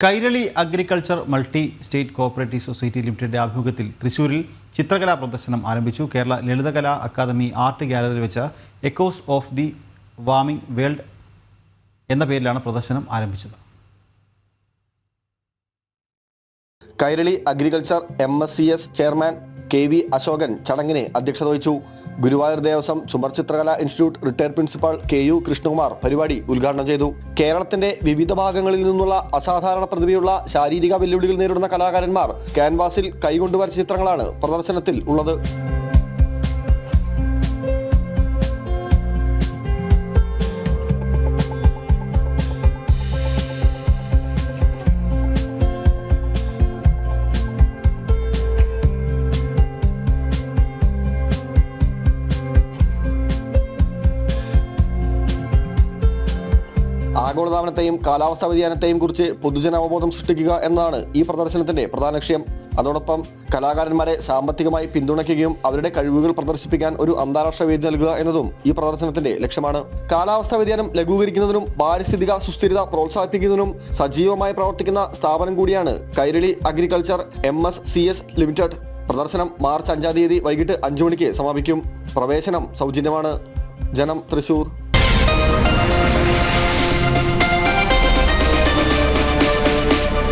Kairali agriculture multi state cooperative society ലിമിറ്റഡിന്റെ ആഭിമുഖ്യത്തിൽ തൃശ്ശൂരിൽ ചിത്രകലാ പ്രദർശനം ആരംഭിച്ചു. കേരള ലളിതകലാ അക്കാദമി ആർട്ട് ഗ്യാലറിയിൽ വെച്ച് echoes of the warming world എന്ന പേരിലാണ് പ്രദർശനം ആരംഭിച്ചത്. Kairali agriculture MSCS chairman KV Ashokan ചടങ്ങിന് അധ്യക്ഷത വഹിച്ചു. ഗുരുവായൂർ ദേവസ്വം ചുമർ ചിത്രകലാ institute retired principal KU Krishnakumar പരിപാടി ഉദ്ഘാടനം ചെയ്തു. കേരളത്തിന്റെ വിവിധ ഭാഗങ്ങളിൽ നിന്നുള്ള അസാധാരണ പ്രതിഭയുള്ള ശാരീരിക വെല്ലുവിളികൾ നേരിടുന്ന കലാകാരന്മാർ ക്യാൻവാസിൽ കൈകൊണ്ട് വരച്ച ചിത്രങ്ങളാണ് പ്രദർശനത്തിൽ ഉള്ളത്. ആഗോളതാപനത്തെയും കാലാവസ്ഥാ വ്യതിയാനത്തെയും കുറിച്ച് പൊതുജനാവബോധം സൃഷ്ടിക്കുക എന്നതാണ് ഈ പ്രദർശനത്തിന്റെ പ്രധാന ലക്ഷ്യം. അതോടൊപ്പം കലാകാരന്മാരെ സാമ്പത്തികമായി പിന്തുണയ്ക്കുകയും അവരുടെ കഴിവുകൾ പ്രദർശിപ്പിക്കാൻ ഒരു അന്താരാഷ്ട്ര വേദി നൽകുക എന്നതും ഈ പ്രദർശനത്തിന്റെ ലക്ഷ്യമാണ്. കാലാവസ്ഥാ വ്യതിയാനം ലഘൂകരിക്കുന്നതിനും പാരിസ്ഥിതിക സുസ്ഥിരത പ്രോത്സാഹിപ്പിക്കുന്നതിനും സജീവമായി പ്രവർത്തിക്കുന്ന സ്ഥാപനം കൂടിയാണ് കൈരളി അഗ്രികൾച്ചർ MSCS ലിമിറ്റഡ്. പ്രദർശനം മാർച്ച് 5 വൈകിട്ട് 5 മണിക്ക് സമാപിക്കും. പ്രവേശനം സൗജന്യമാണ്. ജനം, തൃശൂർ.